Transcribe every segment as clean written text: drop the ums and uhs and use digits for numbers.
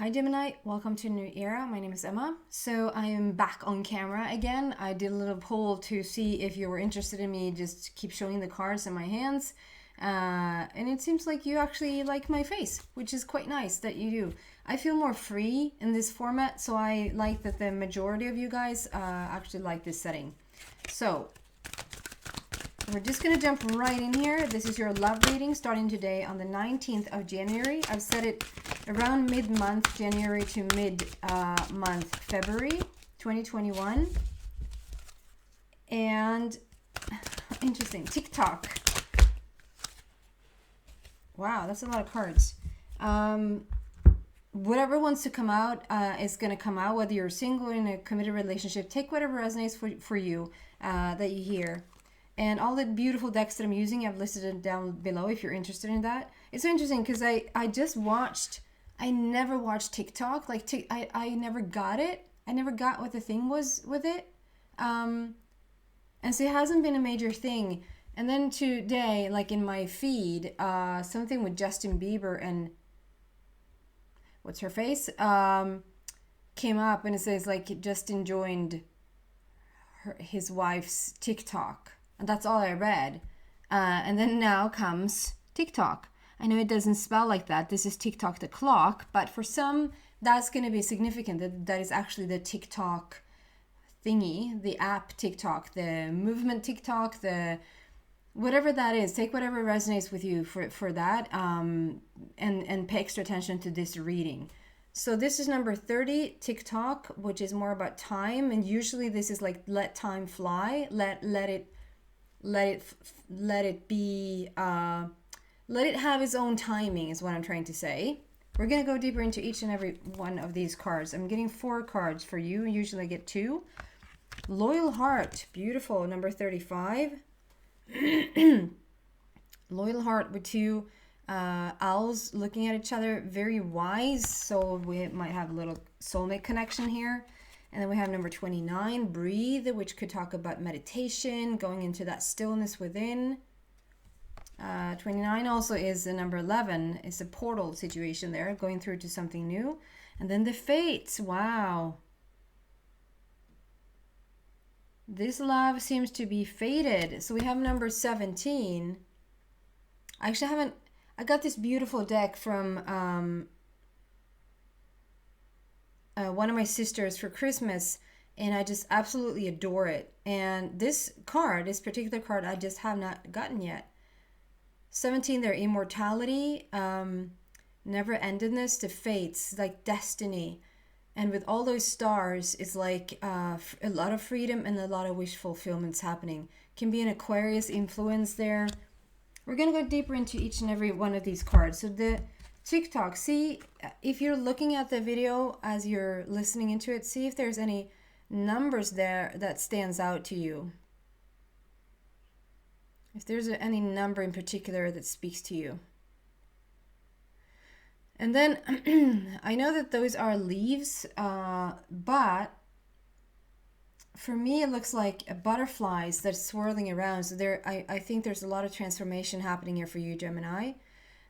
Hi Gemini, welcome to a new era. My name is Emma. So I am back on camera again. I did a little poll to see if you were interested in me just keep showing the cards in my hands. And it seems like you actually like my face, which is quite nice that you do. I feel more free in this format, so I like that the majority of you guys actually like this setting. So we're just going to jump right in here. This is your love reading starting today on the 19th of January. I've set it around mid-month January to mid-month February 2021. And interesting, TikTok. Wow, that's a lot of cards. Whatever wants to come out is going to come out, whether you're single or in a committed relationship. Take whatever resonates for you that you hear. And all the beautiful decks that I'm using, I've listed it down below if you're interested in that. It's so interesting because I just watched, I never watched TikTok. Like, I never got it. I never got what the thing was with it. And so it hasn't been a major thing. And then today, like in my feed, something with Justin Bieber and what's her face came up, and it says like Justin joined his wife's TikTok. And that's all I read. And then now comes TikTok. I know it doesn't spell like that. This is TikTok the clock. But for some, that's going to be significant. That is actually the TikTok thingy, the app TikTok, the movement TikTok, the whatever that is. Take whatever resonates with you for that, and pay extra attention to this reading. So this is number 30, TikTok, which is more about time. And usually this is like let time fly. Let it be, let it have its own timing is what I'm trying to say. We're going to go deeper into each and every one of these cards. I'm getting 4 cards for you. Usually I get 2. Loyal Heart, beautiful, number 35. Loyal Heart with 2 owls looking at each other, very wise. So we might have a little soulmate connection here. And then we have number 29, Breathe, which could talk about meditation, going into that stillness within. 29 also is the number 11. It's a portal situation there, going through to something new. And then the Fates, wow. This love seems to be fated. So we have number 17. I actually haven't, I got this beautiful deck from one of my sisters for Christmas, and I just absolutely adore it. And this particular card, I just have not gotten yet. 17, their immortality, never-endedness, the fates, like destiny. And with all those stars, it's like a lot of freedom and a lot of wish fulfillments happening. Can be an Aquarius influence there. We're going to go deeper into each and every one of these cards. So the TikTok, see if you're looking at the video as you're listening into it, see if there's any numbers there that stands out to you. If there's any number in particular that speaks to you. And then I know that those are leaves, but for me it looks like butterflies that's swirling around. So there, I think there's a lot of transformation happening here for you, Gemini.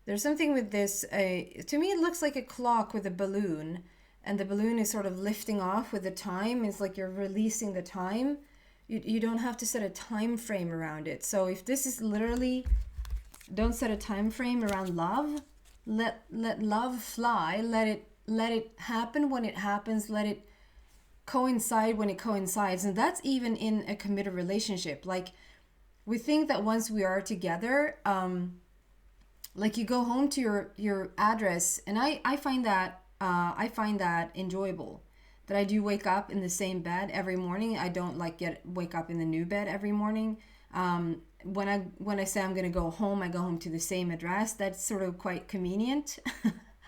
There's something with this, to me it looks like a clock with a balloon, and the balloon is sort of lifting off with the time. It's like you're releasing the time. You don't have to set a time frame around it. So if this is literally, don't set a time frame around love. Let love fly. Let it happen when it happens. Let it coincide when it coincides. And that's even in a committed relationship. Like, we think that once we are together, like you go home to your address, and I find that enjoyable. That I do wake up in the same bed every morning. I don't like wake up in the new bed every morning. When I say I'm gonna go home, I go home to the same address. That's sort of quite convenient,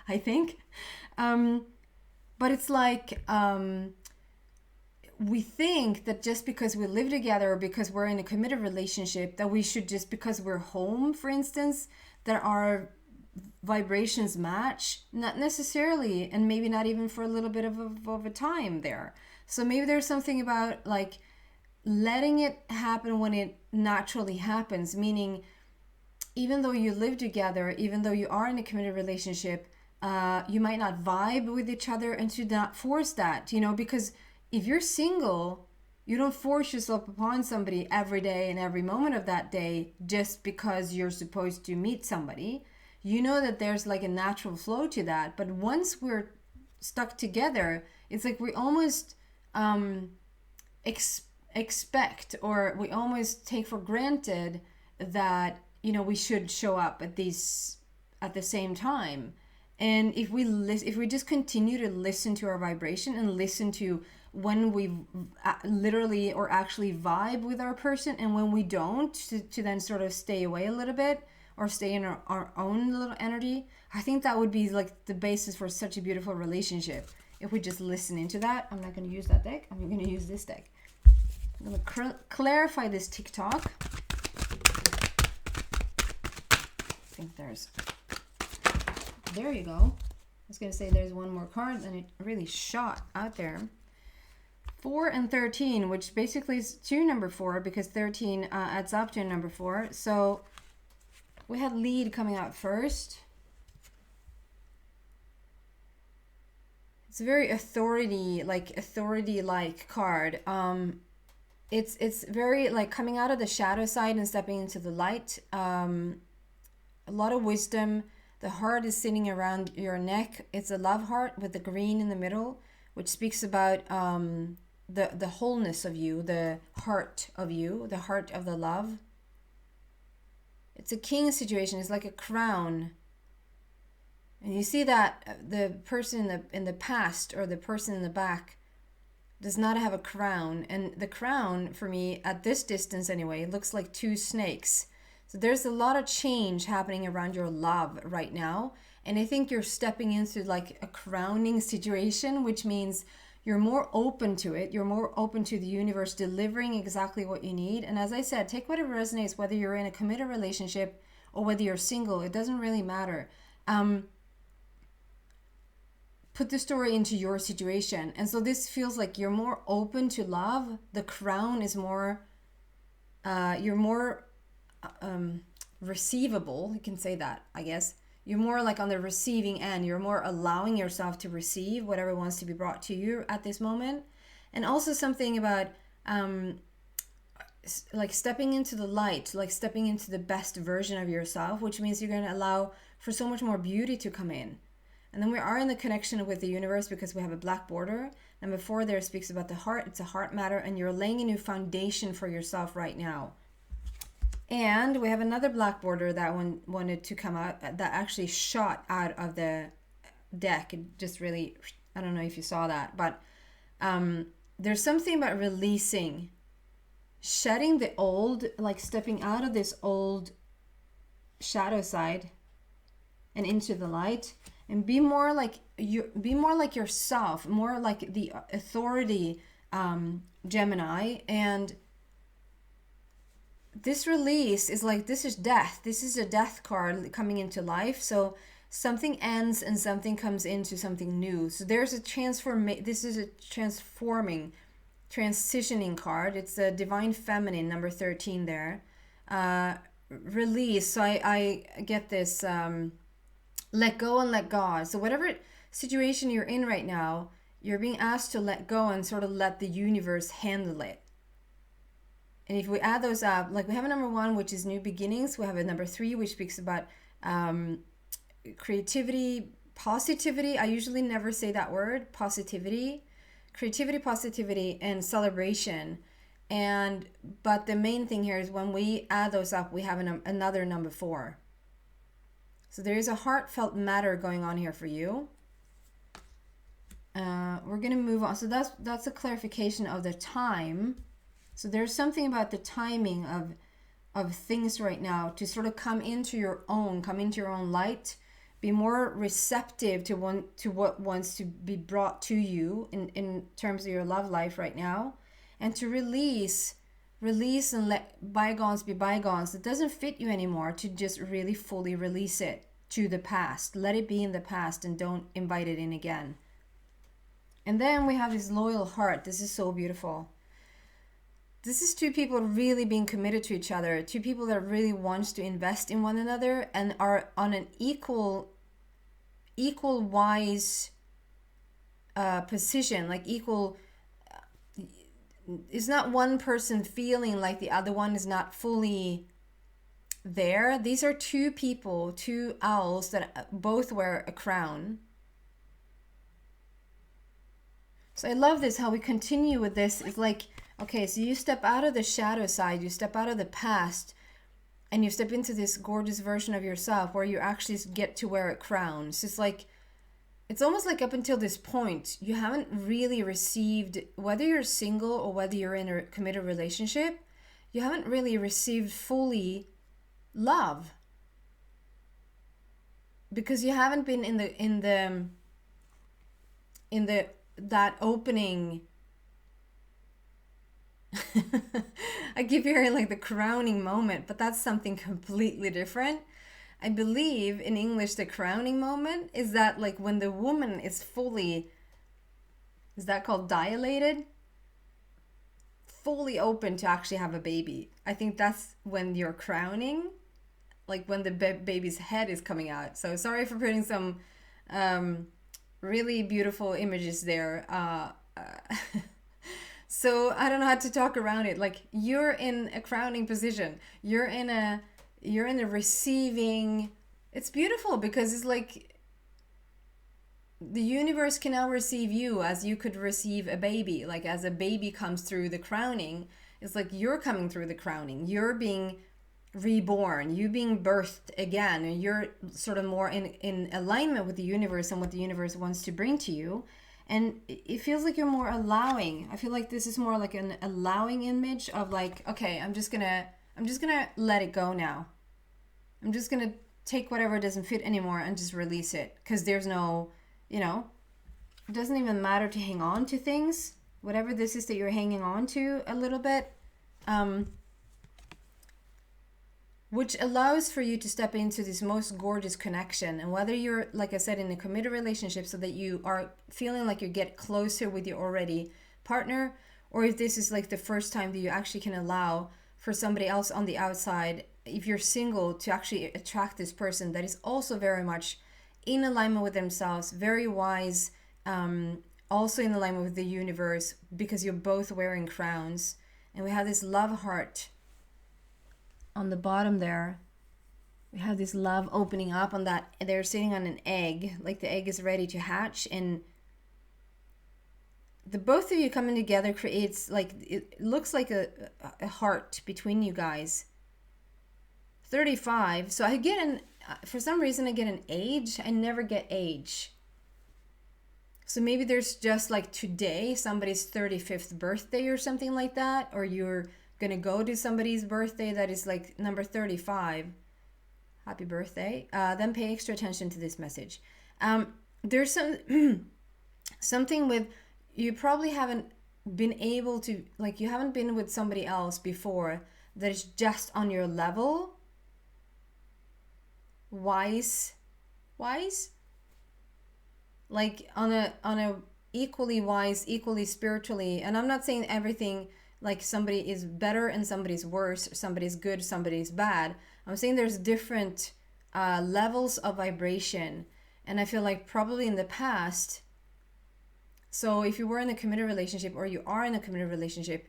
I think. But it's like we think that just because we live together or because we're in a committed relationship, that we should, just because we're home, for instance, that our vibrations match. Not necessarily, and maybe not even for a little bit of a time there. So maybe there's something about like letting it happen when it naturally happens, meaning even though you live together, even though you are in a committed relationship, You might not vibe with each other, and to not force that, because if you're single, you don't force yourself upon somebody every day and every moment of that day just because you're supposed to meet somebody. You know that there's like a natural flow to that. But once we're stuck together, it's like we almost expect, or we almost take for granted that we should show up at the same time. And if we just continue to listen to our vibration and listen to when we literally or actually vibe with our person, and when we don't, to then sort of stay away a little bit or stay in our own little energy, I think that would be like the basis for such a beautiful relationship. If we just listen into that. I'm not going to use that deck. I'm going to use this deck. I'm going to clarify this TikTok. I think there you go. I was going to say there's one more card, and it really shot out there. 4 and 13, which basically is to number 4, because 13 adds up to number 4. So we had lead coming out first. It's a very authority-like card. It's very like coming out of the shadow side and stepping into the light. A lot of wisdom. The heart is sitting around your neck. It's a love heart with the green in the middle, which speaks about the wholeness of you, the heart of you, the heart of the love. It's a king situation. It's like a crown. And you see that the person in the past, or the person in the back, does not have a crown. And the crown, for me, at this distance anyway, looks like 2 snakes. So there's a lot of change happening around your love right now. And I think you're stepping into like a crowning situation, which means you're more open to it. You're more open to the universe delivering exactly what you need. And as I said, take whatever resonates, whether you're in a committed relationship or whether you're single. It doesn't really matter. Put the story into your situation. And so this feels like you're more open to love. The crown is more, you're more receivable. You can say that, I guess. You're more like on the receiving end. You're more allowing yourself to receive whatever wants to be brought to you at this moment. And also something about like stepping into the light, like stepping into the best version of yourself, which means you're going to allow for so much more beauty to come in. And then we are in the connection with the universe because we have a black border. Number 4 there speaks about the heart. It's a heart matter, and you're laying a new foundation for yourself right now. And we have another black border that one wanted to come out, that actually shot out of the deck. It just really, I don't know if you saw that, but there's something about releasing, shedding the old, like stepping out of this old shadow side and into the light, and be more like yourself, more like the authority Gemini. And this release is like, this is death. This is a death card coming into life. So something ends and something comes into something new. So there's a this is a transitioning card. It's a divine feminine, number 13 there. Release. So I get this let go and let God. So whatever situation you're in right now, you're being asked to let go and sort of let the universe handle it. And if we add those up, like we have a number 1, which is new beginnings. We have a number 3, which speaks about creativity, positivity. I usually never say that word, positivity, creativity, positivity, and celebration. But the main thing here is when we add those up, we have another number 4. So there is a heartfelt matter going on here for you. We're going to move on. So that's a clarification of the time. So there's something about the timing of things right now to sort of come into your own light, be more receptive to what wants to be brought to you in terms of your love life right now, and to release and let bygones be bygones. It doesn't fit you anymore, to just really fully release it to the past. Let it be in the past and don't invite it in again. And then we have this loyal heart. This is so beautiful. This is 2 people really being committed to each other, 2 people that really wants to invest in one another and are on an equal equal wise position, like equal. It's not one person feeling like the other one is not fully there. These are two people, two owls that both wear a crown. So I love this, how we continue with this. It's like, okay, so you step out of the shadow side, you step out of the past, and you step into this gorgeous version of yourself where you actually get to wear a crown. So it's like, it's almost like up until this point, you haven't really received, whether you're single or whether you're in a committed relationship, you haven't really received fully love. Because you haven't been in that opening. I keep hearing like the crowning moment, but that's something completely different. I believe in English the crowning moment is that like when the woman is fully, is that called dilated? Fully open to actually have a baby. I think that's when you're crowning, like when the baby's head is coming out. So sorry for putting some really beautiful images there. So I don't know how to talk around it. Like you're in a crowning position. You're in a receiving. It's beautiful because it's like the universe can now receive you as you could receive a baby. Like as a baby comes through the crowning, it's like you're coming through the crowning. You're being reborn, you being birthed again, and you're sort of more in alignment with the universe and what the universe wants to bring to you. And it feels like you're more allowing. I feel like this is more like an allowing image of like, okay, I'm just gonna let it go now. I'm just gonna take whatever doesn't fit anymore and just release it, because there's no, it doesn't even matter to hang on to things, whatever this is that you're hanging on to a little bit, which allows for you to step into this most gorgeous connection. And whether you're, like I said, in a committed relationship so that you are feeling like you get closer with your already partner, or if this is like the first time that you actually can allow for somebody else on the outside, if you're single, to actually attract this person that is also very much in alignment with themselves, very wise, also in alignment with the universe, because you're both wearing crowns. And we have this love heart on the bottom there. We have this love opening up on that. They're sitting on an egg, like the egg is ready to hatch, and the both of you coming together creates, like, it looks like a heart between you guys. 35. So I get for some reason I get an age. I never get age. So maybe there's just like today somebody's 35th birthday or something like that, or you're gonna go to somebody's birthday that is like number 35. Happy birthday. Then pay extra attention to this message. There's some something with, you probably haven't been able to, like, you haven't been with somebody else before that is just on your level. Wise, like on a equally wise, equally spiritually. And I'm not saying everything, like somebody is better and somebody's worse, somebody's good, somebody's bad. I'm saying there's different levels of vibration. And I feel like probably in the past, so if you were in a committed relationship or you are in a committed relationship,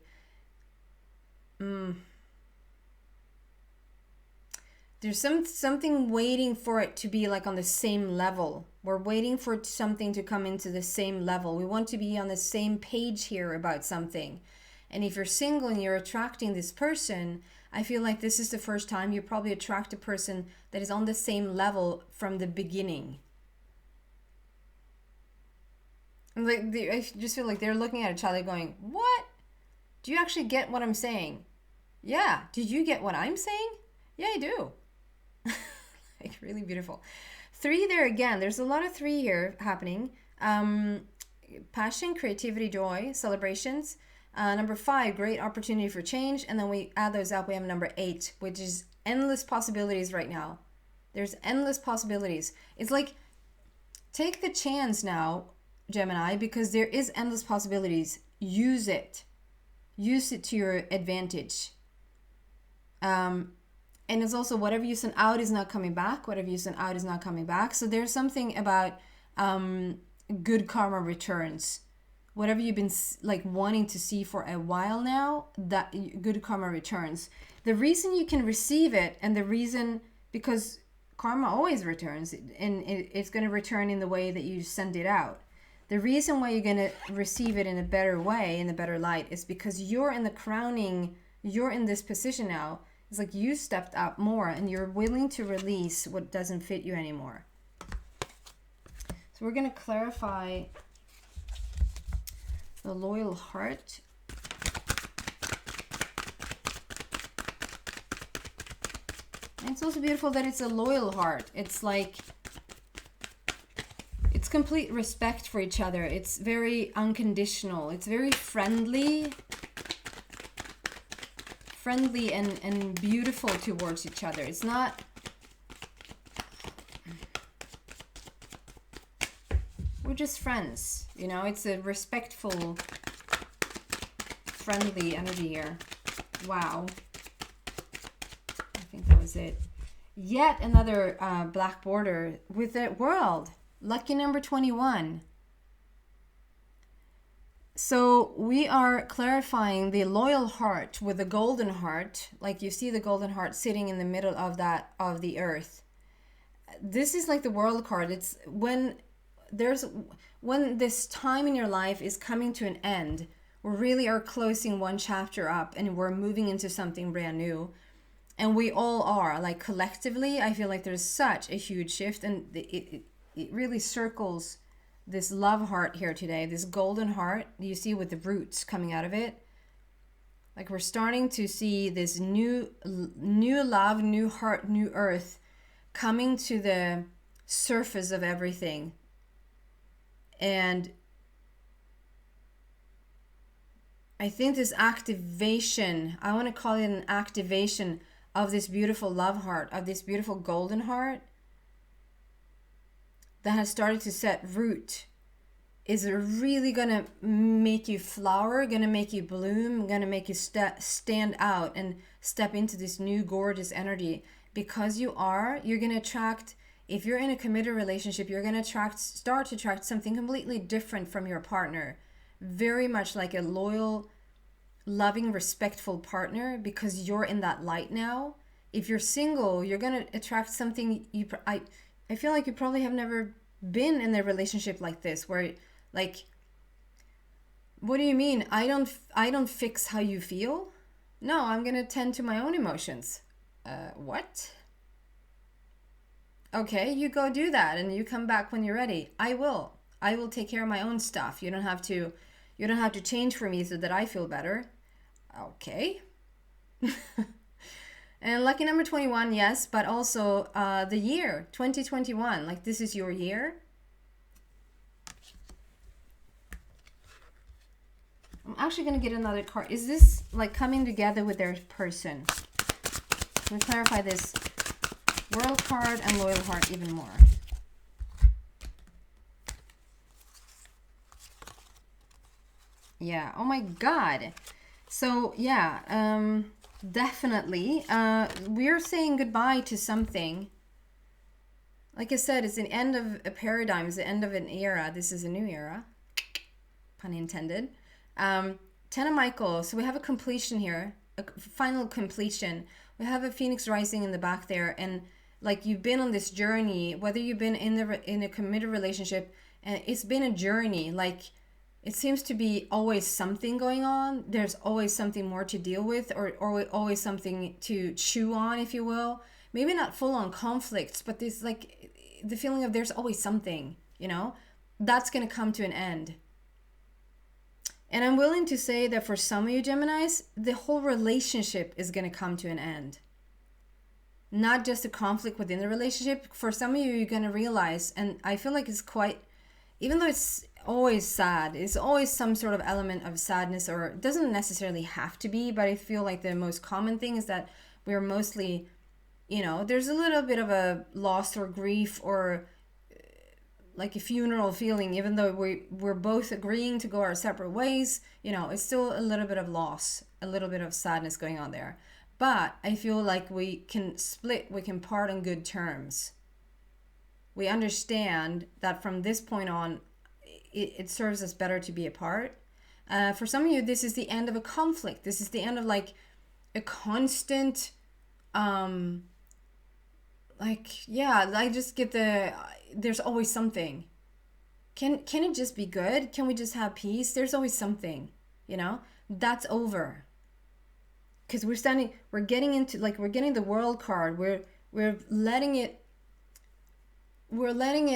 there's something waiting for it to be like on the same level. We're waiting for something to come into the same level. We want to be on the same page here about something. And if you're single and you're attracting this person, I feel like this is the first time you probably attract a person that is on the same level from the beginning. And like I just feel like they're looking at each other going, what? Do you actually get what I'm saying? Yeah. Did you get what I'm saying? Yeah, I do. Like really beautiful. 3 there again. There's a lot of 3 here happening. Passion, creativity, joy, celebrations. Number 5, great opportunity for change. And then we add those up. We have number 8, which is endless possibilities right now. There's endless possibilities. It's like, take the chance now, Gemini, because there is endless possibilities. Use it. Use it to your advantage. And it's also whatever you send out is not coming back. Whatever you send out is not coming back. So there's something about good karma returns. Whatever you've been like wanting to see for a while now, that good karma returns. The reason you can receive it, and the reason, because karma always returns, and it's going to return in the way that you send it out. The reason why you're going to receive it in a better way, in a better light, is because you're in the crowning, you're in this position now. It's like you stepped up more and you're willing to release what doesn't fit you anymore. So we're going to clarify the loyal heart. And it's also beautiful that it's a loyal heart. It's like, it's complete respect for each other. It's very unconditional. It's very friendly and beautiful towards each other. It's not, we're just friends, you know. It's a respectful, friendly energy here. Wow. I think that was it. Yet another black border with the world. Lucky number 21. So we are clarifying the loyal heart with the golden heart. Like you see the golden heart sitting in the middle of that, of the earth. This is like the world card. It's when this time in your life is coming to an end. We really are closing one chapter up and we're moving into something brand new. And we all are, like collectively, I feel like there's such a huge shift, and it really circles this love heart here today, this golden heart you see with the roots coming out of it. Like we're starting to see this new love, new heart, new earth coming to the surface of everything. And I think this activation, I want to call it an activation of this beautiful love heart, of this beautiful golden heart that has started to set root, is really going to make you flower, going to make you bloom, going to make you stand out and step into this new gorgeous energy. Because you're going to attract, if you're in a committed relationship, you're going to start to attract something completely different from your partner. Very much like a loyal, loving, respectful partner, because you're in that light now. If you're single, you're going to attract something I feel like you probably have never been in a relationship like this, where like, what do you mean? I don't fix how you feel? No, I'm going to tend to my own emotions. What? Okay, you go do that and you come back when you're ready. I will take care of my own stuff. You don't have to change for me so that I feel better. Okay. And lucky number 21, yes, but also the year 2021, like this is your year. I'm actually going to get another card. Is this like coming together with their person? Let me clarify this world card and loyal heart even more. Yeah, oh my god. So yeah, definitely we're saying goodbye to something. Like I said, it's an end of a paradigm, it's the end of an era. This is a new era, pun intended. Ten of Michael, so we have a completion here, a final completion. We have a Phoenix rising in the back there, and like you've been on this journey, whether you've been in a committed relationship, and it's been a journey. Like it seems to be always something going on. There's always something more to deal with, or always something to chew on, if you will. Maybe not full on conflicts, but there's like the feeling of there's always something, you know, that's going to come to an end. And I'm willing to say that for some of you Geminis, the whole relationship is going to come to an end. Not just a conflict within the relationship. For some of you, you're going to realize, and I feel like it's quite, even though it's always sad, it's always some sort of element of sadness, or it doesn't necessarily have to be, but I feel like the most common thing is that we're mostly, you know, there's a little bit of a loss or grief, or like a funeral feeling, even though we're both agreeing to go our separate ways, you know, it's still a little bit of loss, a little bit of sadness going on there. But I feel like we can split, we can part on good terms. We understand that from this point on, it serves us better to be apart. For some of you, this is the end of a conflict. This is the end of like a constant, I just get there's always something. Can it just be good? Can we just have peace? There's always something, that's over. Because we're getting into, like, we're getting the world card. We're letting it, we're letting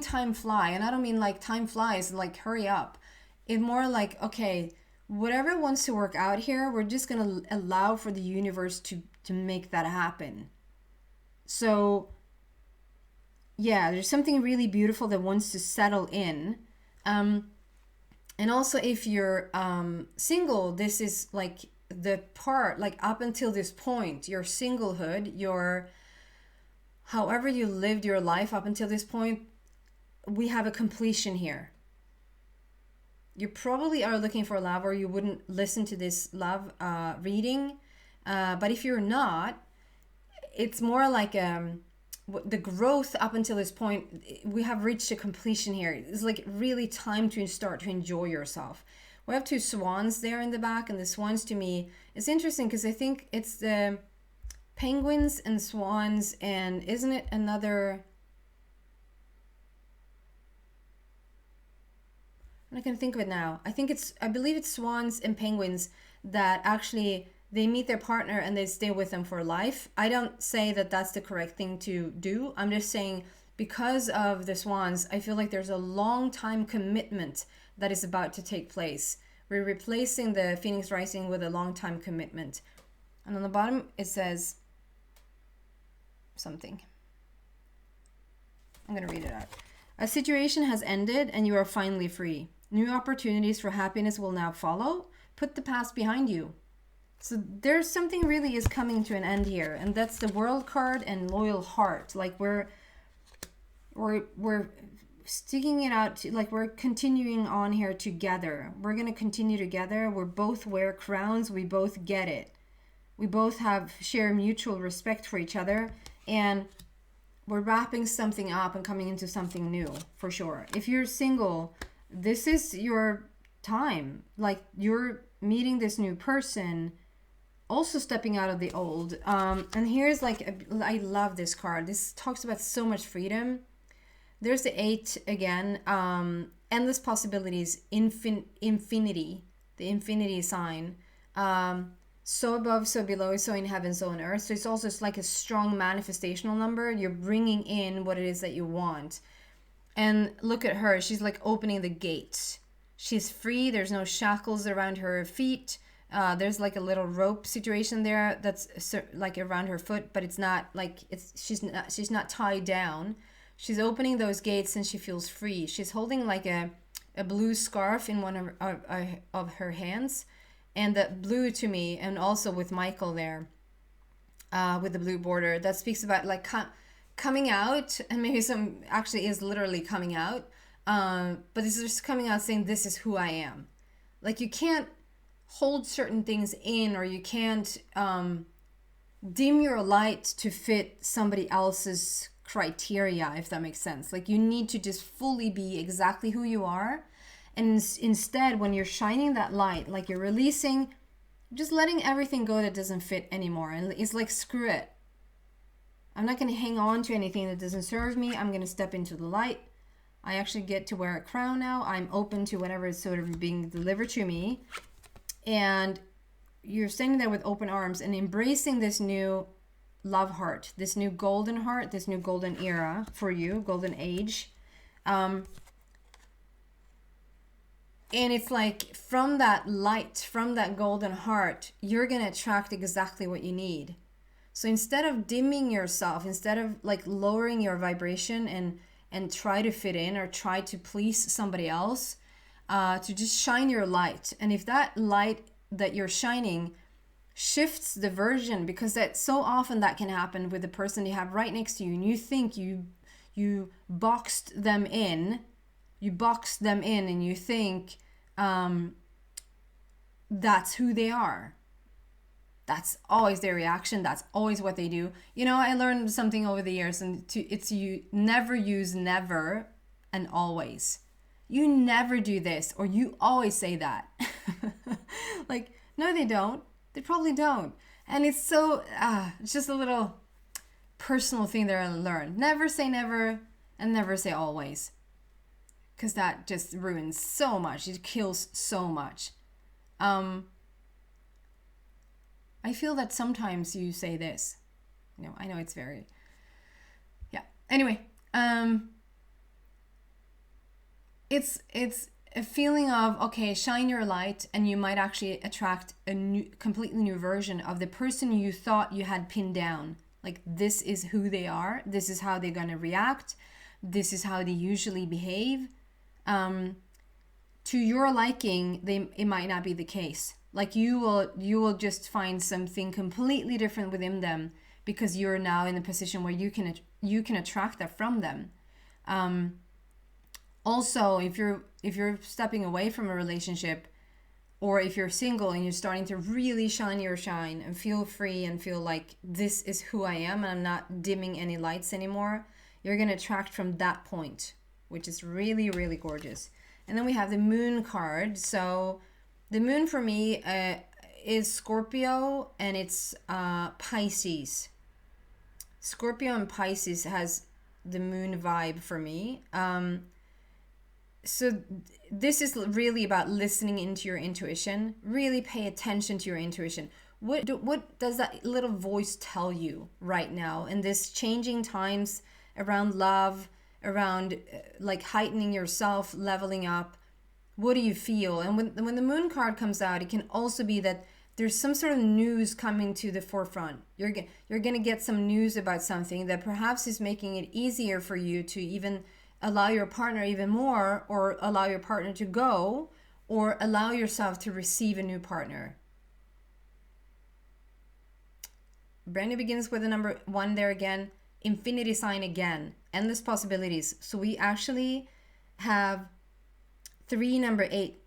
time fly. And I don't mean like time flies, like hurry up. It's more like, okay, whatever wants to work out here, we're just going to allow for the universe to make that happen. So yeah, there's something really beautiful that wants to settle in. And also, if you're single, this is like the part, like up until this point, your singlehood, however you lived your life up until this point, we have a completion here. You probably are looking for love, or you wouldn't listen to this love reading. But if you're not, it's more like the growth up until this point, we have reached a completion here. It's like really time to start to enjoy yourself. We have 2 swans there in the back, and the swans, to me, it's interesting because I think it's the penguins and swans, and isn't it another, I can think of it now. I believe it's swans and penguins that actually, they meet their partner and they stay with them for life. I don't say that that's the correct thing to do. I'm just saying, because of the swans, I feel like there's a long time commitment that is about to take place. We're replacing the Phoenix Rising with a long time commitment. And on the bottom, it says something. I'm going to read it out. A situation has ended and you are finally free. New opportunities for happiness will now follow. Put the past behind you. So there's something really is coming to an end here, and that's the World card and Loyal Heart. Like we're sticking it out to, like, we're continuing on here together. We're going to continue together. We both wear crowns. We both get it. We both share mutual respect for each other, and we're wrapping something up and coming into something new, for sure. If you're single, this is your time. Like, you're meeting this new person, also stepping out of the old. And here's I love this card. This talks about so much freedom. There's the 8 again. Endless possibilities, infinity, the infinity sign. So above, so below, so in heaven, so on earth. So it's also like a strong manifestational number. You're bringing in what it is that you want. And look at her. She's like opening the gates. She's free. There's no shackles around her feet. There's like a little rope situation there that's like around her foot, but it's not like she's not tied down. She's opening those gates and she feels free. She's holding like a blue scarf in one of her hands, and that blue, to me, and also with Michael there, with the blue border, that speaks about like coming out, and maybe some actually is literally coming out, but this is just coming out saying, this is who I am. Like, you can't hold certain things in, or you can't dim your light to fit somebody else's criteria, if that makes sense. Like, you need to just fully be exactly who you are. And instead, when you're shining that light, like, you're releasing, just letting everything go that doesn't fit anymore. And it's like, screw it. I'm not going to hang on to anything that doesn't serve me. I'm going to step into the light. I actually get to wear a crown now. I'm open to whatever is sort of being delivered to me. And you're standing there with open arms and embracing this new love heart, this new golden heart, this new golden era for you, golden age. And it's like, from that light, from that golden heart, you're going to attract exactly what you need. So instead of dimming yourself, instead of like lowering your vibration and try to fit in or try to please somebody else, to just shine your light. And if that light that you're shining shifts the version, because that so often that can happen with the person you have right next to you, and you think you boxed them in, and you think that's who they are. That's always their reaction. That's always what they do. You know, I learned something over the years, and it's you never use never and always. You never do this, or you always say that. Like, no, they don't. They probably don't. And it's so, it's just a little personal thing that I learned. Never say never and never say always. Because that just ruins so much. It kills so much. I feel that sometimes you say this. You know, I know it's very, yeah. Anyway, it's a feeling of, okay, shine your light, and you might actually attract a new, completely new version of the person you thought you had pinned down. Like, this is who they are. This is how they're going to react. This is how they usually behave. To your liking, it might not be the case. Like, you will just find something completely different within them, because you're now in a position where you can attract that from them. Also, if you're stepping away from a relationship, or if you're single and you're starting to really shine your shine and feel free and feel like this is who I am and I'm not dimming any lights anymore, you're going to attract from that point, which is really, really gorgeous. And then we have the moon card. So the moon for me is Scorpio, and it's Pisces. Scorpio and Pisces has the moon vibe for me. So this is really about listening into your intuition. Really pay attention to your intuition. What does that little voice tell you right now in this changing times around love, around like heightening yourself, leveling up? What do you feel? And when the moon card comes out, it can also be that there's some sort of news coming to the forefront. You're going to get some news about something that perhaps is making it easier for you to even allow your partner even more, or allow your partner to go, or allow yourself to receive a new partner. Brand new begins with the number 1 there again. Infinity sign again. Endless possibilities. So we actually have 3, number 8.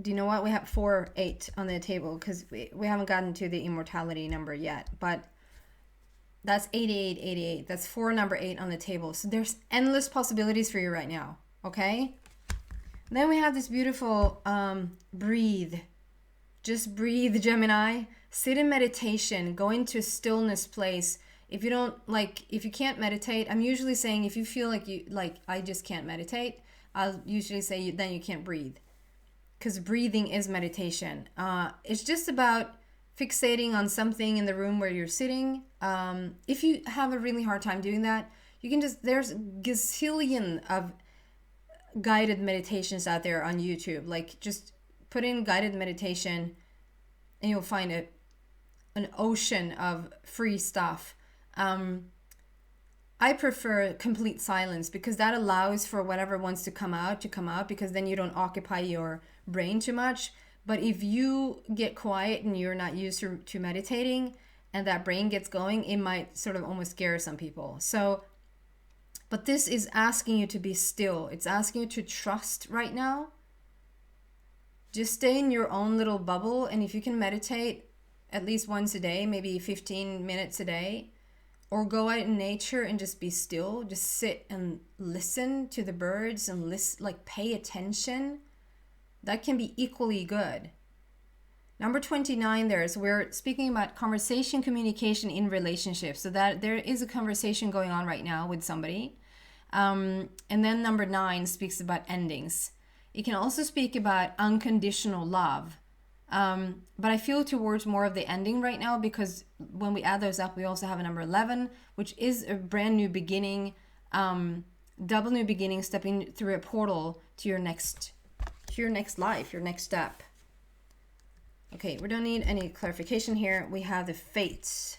Do you know what? We have 4, 8 on the table, because we haven't gotten to the immortality number yet. But that's 88, 88. That's 4, number 8 on the table. So there's endless possibilities for you right now. Okay? Then we have this beautiful breathe. Just breathe, Gemini. Sit in meditation. Go into a stillness place. If you can't meditate, I'm usually saying if you feel like I just can't meditate, I'll usually say then you can't breathe. Because breathing is meditation. It's just about fixating on something in the room where you're sitting. If you have a really hard time doing that, you can there's a gazillion of guided meditations out there on YouTube. Like, just put in guided meditation and you'll find an ocean of free stuff. I prefer complete silence, because that allows for whatever wants to come out, because then you don't occupy your brain too much. But if you get quiet and you're not used to meditating, and that brain gets going, it might sort of almost scare some people. So, but this is asking you to be still. It's asking you to trust right now. Just stay in your own little bubble. And if you can meditate at least once a day, maybe 15 minutes a day, or go out in nature and just be still, just sit and listen to the birds and pay attention, that can be equally good. Number 29 we're speaking about conversation, communication in relationships. So that there is a conversation going on right now with somebody. And then number 9 speaks about endings. It can also speak about unconditional love. But I feel towards more of the ending right now, because when we add those up, we also have a number 11, which is a brand new beginning, double new beginning, stepping through a portal to your next life, your next step. Okay, we don't need any clarification here. We have the fates.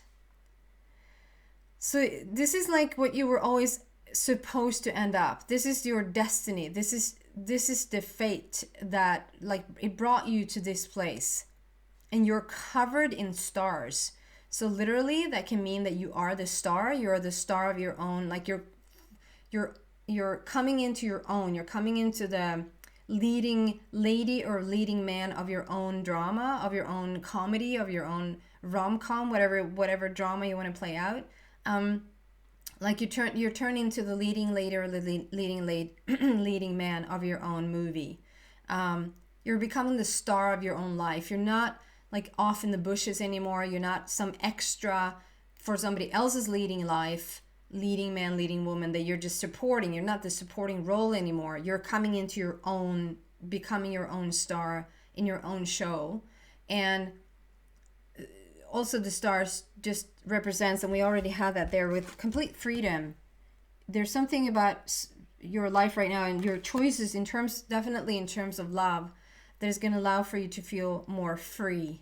So this is like what you were always supposed to end up. This is your destiny. This is the fate that, like, it brought you to this place, and you're covered in stars. So literally that can mean that you are the star. You're the star of your own, like you're coming into your own. You're coming into the leading lady or leading man of your own drama, of your own comedy, of your own rom-com, whatever drama you want to play out. Like you're turning into the leading lady or the leading man of your own movie. You're becoming the star of your own life. You're not like off in the bushes anymore. You're not some extra for somebody else's leading life, leading man, leading woman that you're just supporting. You're not the supporting role anymore. You're coming into your own, becoming your own star in your own show. And also the stars just represents, and we already have that there, with complete freedom. There's something about your life right now and your choices definitely in terms of love, that is going to allow for you to feel more free.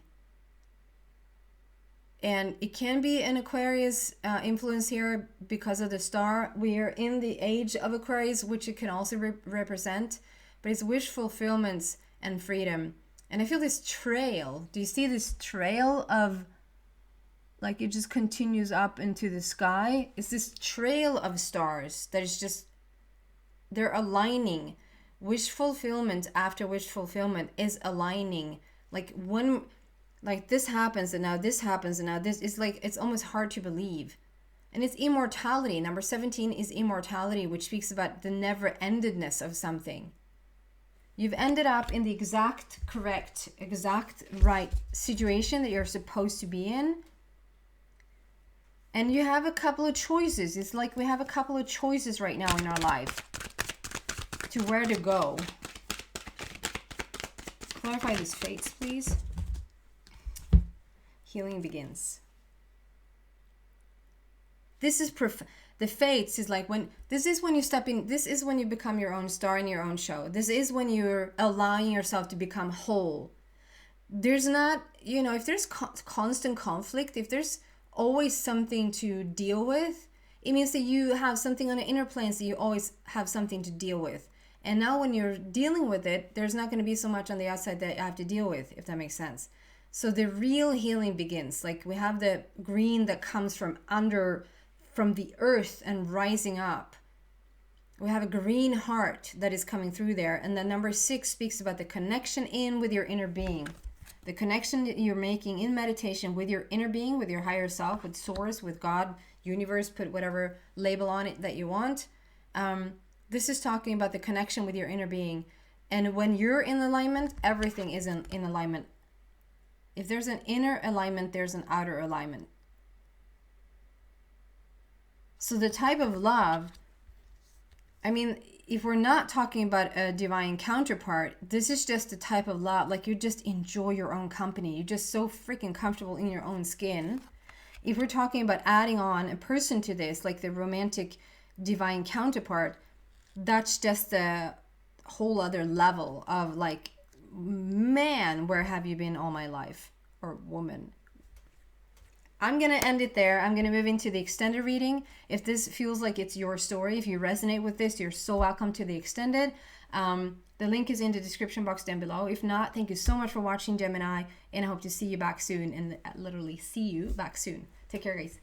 And it can be an Aquarius influence here because of the star. We are in the age of Aquarius, which it can also represent, but it's wish fulfillment and freedom. And I feel this trail. Do you see this trail of, like, it just continues up into the sky? It's this trail of stars that is just, they're aligning. Wish fulfillment after wish fulfillment is aligning. Like when, like this happens and now this happens and now this is like, it's almost hard to believe. And it's immortality. Number 17 is immortality, which speaks about the never-endedness of something. You've ended up in the exact right situation that you're supposed to be in. And you have a couple of choices. It's like we have a couple of choices right now in our life to where to go. Clarify these fates, please. Healing begins. This is the fates is like when, this is when you step in, this is when you become your own star in your own show. This is when you're allowing yourself to become whole. There's not, if there's constant conflict, if there's always something to deal with, it means that you have something on the inner planes that you always have something to deal with. And now when you're dealing with it, there's not going to be so much on the outside that you have to deal with, if that makes sense. So the real healing begins. Like we have the green that comes from the earth and rising up. We have a green heart that is coming through there. And then number 6 speaks about the connection in with your inner being. The connection that you're making in meditation with your inner being, with your higher self, with source, with God, universe, put whatever label on it that you want. This is talking about the connection with your inner being. And when you're in alignment, everything is in alignment. If there's an inner alignment, there's an outer alignment. So the type of love, I mean, if we're not talking about a divine counterpart, this is just the type of love, like you just enjoy your own company. You're just so freaking comfortable in your own skin. If we're talking about adding on a person to this, like the romantic divine counterpart, that's just a whole other level of like, man, where have you been all my life? Or woman. I'm going to end it there. I'm going to move into the extended reading. If this feels like it's your story, if you resonate with this, you're so welcome to the extended. The link is in the description box down below. If not, thank you so much for watching, Gemini, and I hope to see you back soon, and literally see you back soon. Take care, guys.